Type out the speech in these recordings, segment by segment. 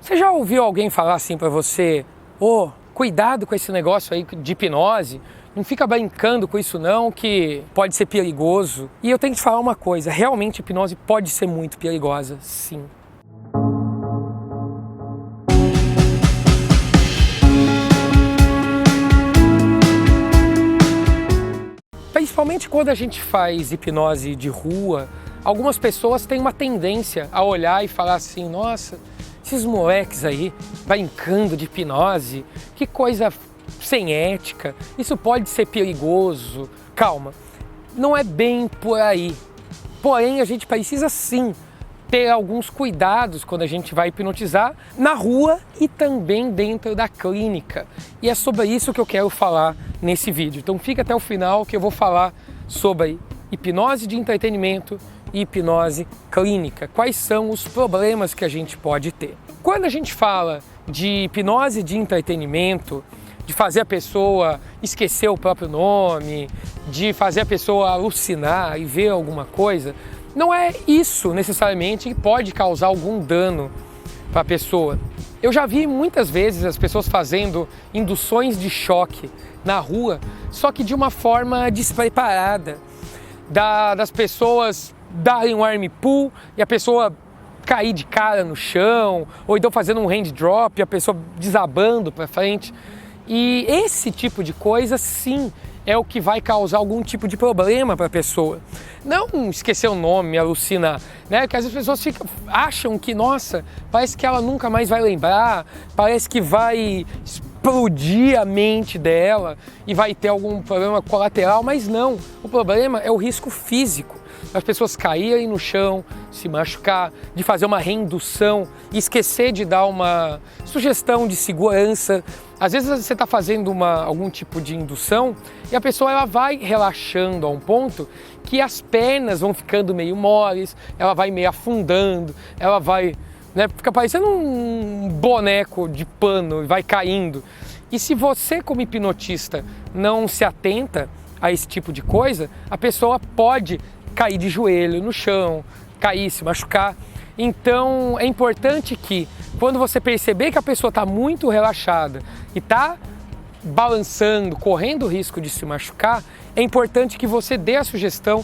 Você já ouviu alguém falar assim pra você: ô, cuidado com esse negócio aí de hipnose, não fica brincando com isso não, que pode ser perigoso. E eu tenho que te falar uma coisa, realmente a hipnose pode ser muito perigosa, sim. Principalmente quando a gente faz hipnose de rua, algumas pessoas têm uma tendência a olhar e falar assim: nossa, esses moleques aí brincando de hipnose, que coisa sem ética, isso pode ser perigoso. Calma, não é bem por aí. Porém, a gente precisa sim ter alguns cuidados quando a gente vai hipnotizar na rua e também dentro da clínica. E é sobre isso que eu quero falar nesse vídeo. Então fica até o final que eu vou falar sobre hipnose de entretenimento e hipnose clínica. Quais são os problemas que a gente pode ter? Quando a gente fala de hipnose de entretenimento, de fazer a pessoa esquecer o próprio nome, de fazer a pessoa alucinar e ver alguma coisa, não é isso necessariamente que pode causar algum dano para a pessoa. Eu já vi muitas vezes as pessoas fazendo induções de choque na rua, só que de uma forma despreparada, das pessoas darem um arm pull e a pessoa cair de cara no chão, ou então fazendo um hand drop e a pessoa desabando para frente. E esse tipo de coisa, sim, é o que vai causar algum tipo de problema para a pessoa. Não esquecer o nome, alucinar, né? Porque às vezes as pessoas acham que, nossa, parece que ela nunca mais vai lembrar, parece que vai explodir a mente dela e vai ter algum problema colateral, mas não. O problema é o risco físico. As pessoas caírem no chão, se machucar, de fazer uma reindução e esquecer de dar uma sugestão de segurança. Às vezes você está fazendo algum tipo de indução e a pessoa ela vai relaxando a um ponto que as pernas vão ficando meio moles, ela vai meio afundando, ela vai, né, fica parecendo um boneco de pano e vai caindo. E se você, como hipnotista, não se atenta a esse tipo de coisa, a pessoa pode cair de joelho no chão, cair, se machucar. Então é importante que quando você perceber que a pessoa está muito relaxada e está balançando, correndo o risco de se machucar, é importante que você dê a sugestão: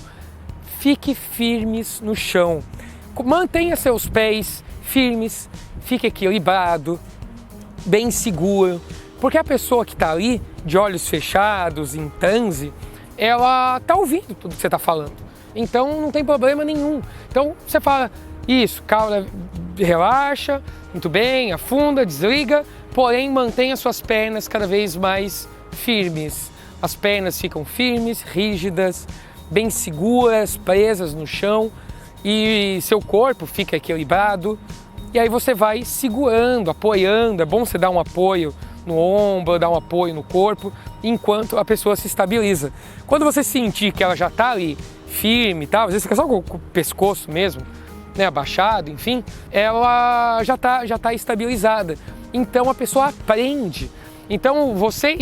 fique firmes no chão. Mantenha seus pés firmes, fique equilibrado, bem seguro, porque a pessoa que está ali, de olhos fechados, em transe, ela está ouvindo tudo que você está falando. Então não tem problema nenhum. Então você fala: isso, calma, relaxa, muito bem, afunda, desliga, porém mantenha suas pernas cada vez mais firmes. As pernas ficam firmes, rígidas, bem seguras, presas no chão, e seu corpo fica equilibrado. E aí você vai segurando, apoiando. É bom você dar um apoio no ombro, dar um apoio no corpo, enquanto a pessoa se estabiliza. Quando você sentir que ela já está ali firme e tal, às vezes fica só com o pescoço mesmo, né, abaixado, enfim, ela já tá estabilizada. Então a pessoa aprende. Então você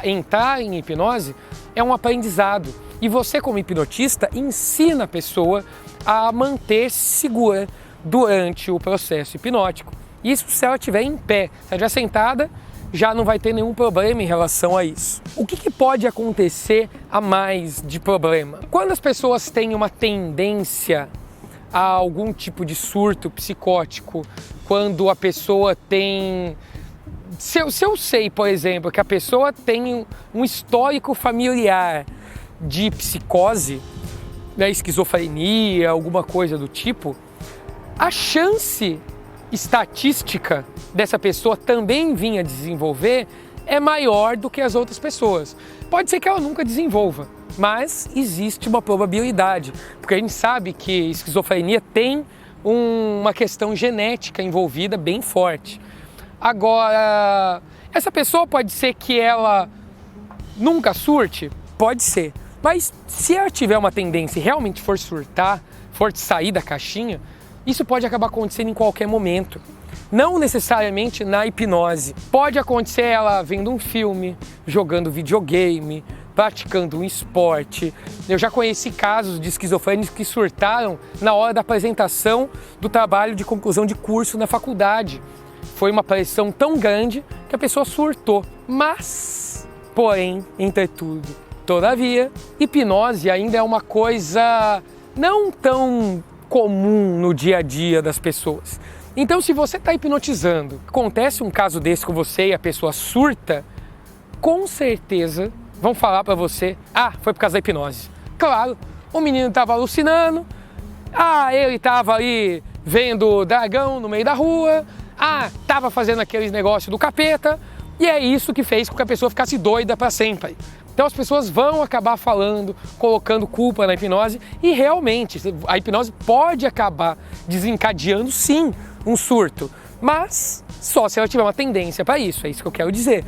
entrar em hipnose é um aprendizado. E você, como hipnotista, ensina a pessoa a manter-se segura durante o processo hipnótico. Isso se ela estiver em pé. Se ela estiver sentada, já não vai ter nenhum problema em relação a isso. O que pode acontecer a mais de problema? Quando as pessoas têm uma tendência a algum tipo de surto psicótico, quando a pessoa tem... Se eu sei, por exemplo, que a pessoa tem um histórico familiar de psicose, né, esquizofrenia, alguma coisa do tipo, a chance estatística dessa pessoa também vir a desenvolver é maior do que as outras pessoas. Pode ser que ela nunca desenvolva, mas existe uma probabilidade, porque a gente sabe que esquizofrenia tem uma questão genética envolvida bem forte. Agora, essa pessoa pode ser que ela nunca surte? Pode ser. Mas se ela tiver uma tendência e realmente for surtar, for sair da caixinha, isso pode acabar acontecendo em qualquer momento. Não necessariamente na hipnose. Pode acontecer ela vendo um filme, jogando videogame, praticando um esporte. Eu já conheci casos de esquizofrênicos que surtaram na hora da apresentação do trabalho de conclusão de curso na faculdade. foi uma pressão tão grande que a pessoa surtou. Mas, porém, entretudo, todavia, hipnose ainda é uma coisa não tão comum no dia a dia das pessoas. Então, se você está hipnotizando, acontece um caso desse com você e a pessoa surta, com certeza vão falar para você, foi por causa da hipnose. Claro, o menino estava alucinando, ele estava ali vendo o dragão no meio da rua, estava fazendo aqueles negócios do capeta, e é isso que fez com que a pessoa ficasse doida para sempre. Então as pessoas vão acabar falando, colocando culpa na hipnose, e realmente a hipnose pode acabar desencadeando sim um surto, mas só se ela tiver uma tendência para isso, é isso que eu quero dizer.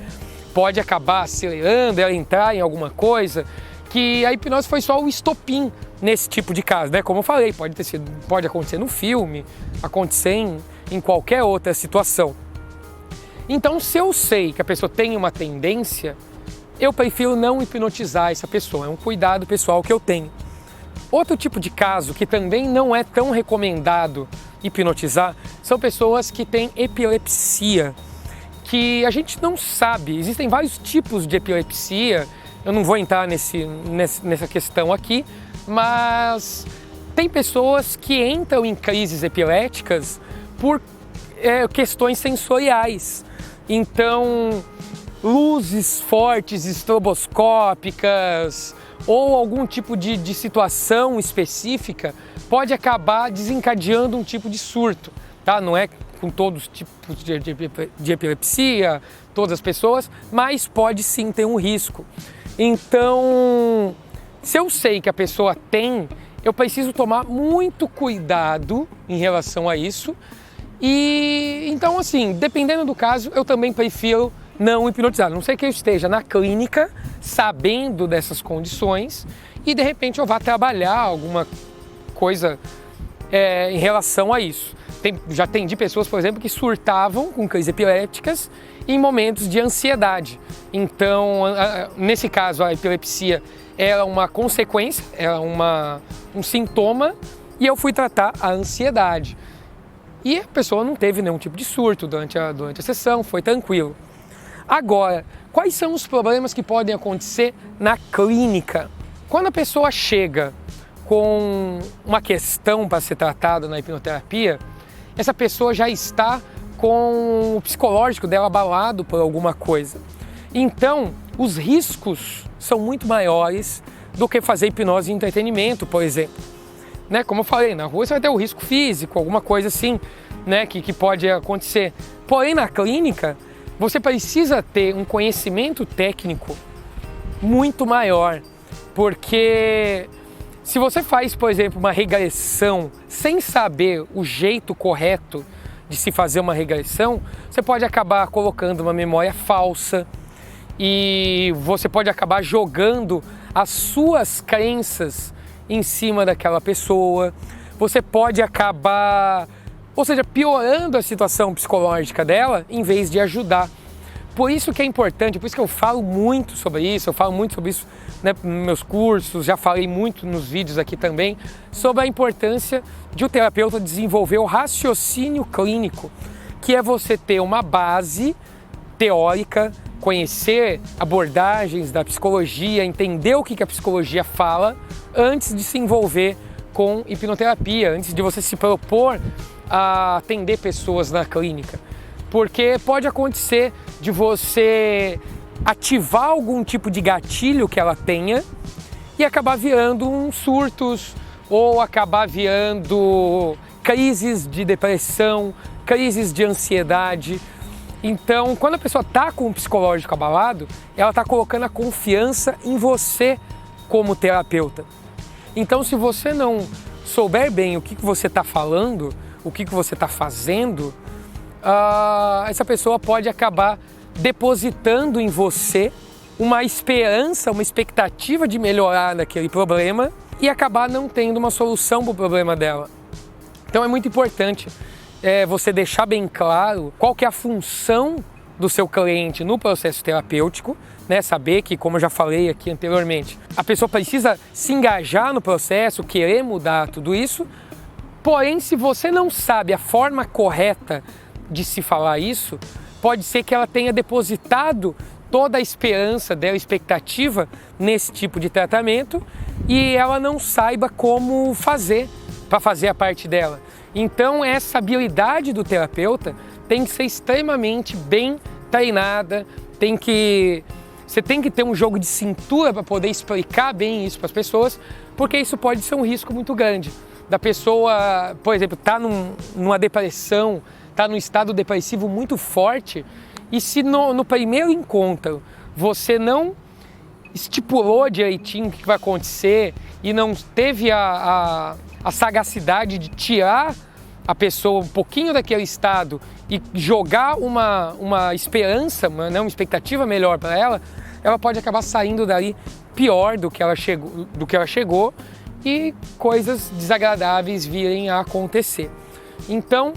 Pode acabar acelerando, ela entrar em alguma coisa, que a hipnose foi só o estopim nesse tipo de caso, né? Como eu falei, pode acontecer no filme, acontecer em qualquer outra situação. Então, se eu sei que a pessoa tem uma tendência, eu prefiro não hipnotizar essa pessoa, é um cuidado pessoal que eu tenho. Outro tipo de caso que também não é tão recomendado hipnotizar são pessoas que têm epilepsia, que a gente não sabe, existem vários tipos de epilepsia, eu não vou entrar nessa questão aqui, mas tem pessoas que entram em crises epiléticas por questões sensoriais. Então, luzes fortes, estroboscópicas ou algum tipo de situação específica pode acabar desencadeando um tipo de surto, tá? Não é com todos os tipos de epilepsia, todas as pessoas, mas pode sim ter um risco. Então, se eu sei que a pessoa tem, eu preciso tomar muito cuidado em relação a isso. E então, assim, dependendo do caso, eu também prefiro não hipnotizar. A não sei que eu esteja na clínica sabendo dessas condições e de repente eu vá trabalhar alguma coisa em relação a isso. Já atendi pessoas, por exemplo, que surtavam com crises epiléticas em momentos de ansiedade. Então, nesse caso, a epilepsia é uma consequência, é um sintoma, e eu fui tratar a ansiedade. E a pessoa não teve nenhum tipo de surto durante a sessão, foi tranquilo. Agora, quais são os problemas que podem acontecer na clínica? Quando a pessoa chega com uma questão para ser tratada na hipnoterapia, essa pessoa já está com o psicológico dela abalado por alguma coisa. Então, os riscos são muito maiores do que fazer hipnose e entretenimento, por exemplo. Né? Como eu falei, na rua você vai ter o risco físico, alguma coisa assim, né? que pode acontecer. Porém, na clínica, você precisa ter um conhecimento técnico muito maior, porque se você faz, por exemplo, uma regressão sem saber o jeito correto de se fazer uma regressão, você pode acabar colocando uma memória falsa e você pode acabar jogando as suas crenças em cima daquela pessoa. Você pode acabar, ou seja, piorando a situação psicológica dela em vez de ajudar. Por isso que é importante, por isso que eu falo muito sobre isso, né, nos meus cursos, já falei muito nos vídeos aqui também, sobre a importância de o terapeuta desenvolver o raciocínio clínico, que é você ter uma base teórica, conhecer abordagens da psicologia, entender o que a psicologia fala, antes de se envolver com hipnoterapia, antes de você se propor a atender pessoas na clínica. Porque pode acontecer de você ativar algum tipo de gatilho que ela tenha e acabar virando uns surtos ou acabar virando crises de depressão, crises de ansiedade. Então, quando a pessoa está com o psicológico abalado, ela está colocando a confiança em você como terapeuta. Então, se você não souber bem o que você está falando, o que você está fazendo, essa pessoa pode acabar depositando em você uma esperança, uma expectativa de melhorar daquele problema e acabar não tendo uma solução para o problema dela. Então é muito importante você deixar bem claro qual que é a função do seu cliente no processo terapêutico, né? Saber que, como eu já falei aqui anteriormente, a pessoa precisa se engajar no processo, querer mudar tudo isso. Porém, se você não sabe a forma correta de se falar isso, pode ser que ela tenha depositado toda a esperança dela, expectativa nesse tipo de tratamento e ela não saiba como fazer para fazer a parte dela. Então essa habilidade do terapeuta tem que ser extremamente bem treinada, você tem que ter um jogo de cintura para poder explicar bem isso para as pessoas, porque isso pode ser um risco muito grande. Da pessoa, por exemplo, tá numa depressão, tá num estado depressivo muito forte, e se no primeiro encontro você não estipulou direitinho o que vai acontecer e não teve a sagacidade de tirar a pessoa um pouquinho daquele estado e jogar uma esperança, uma expectativa melhor para ela, ela pode acabar saindo dali pior do que ela chegou e coisas desagradáveis virem a acontecer. Então,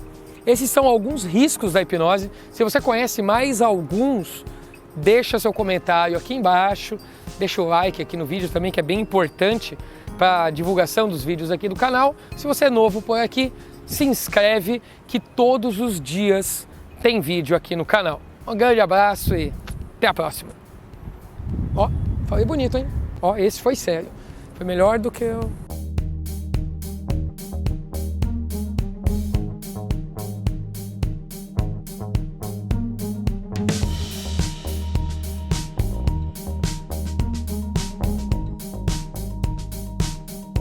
esses são alguns riscos da hipnose. Se você conhece mais alguns, deixa seu comentário aqui embaixo, deixa o like aqui no vídeo também, que é bem importante para a divulgação dos vídeos aqui do canal. Se você é novo por aqui, se inscreve que todos os dias tem vídeo aqui no canal. Um grande abraço e até a próxima. Ó, falei bonito, hein? Ó, esse foi sério. Foi melhor do que eu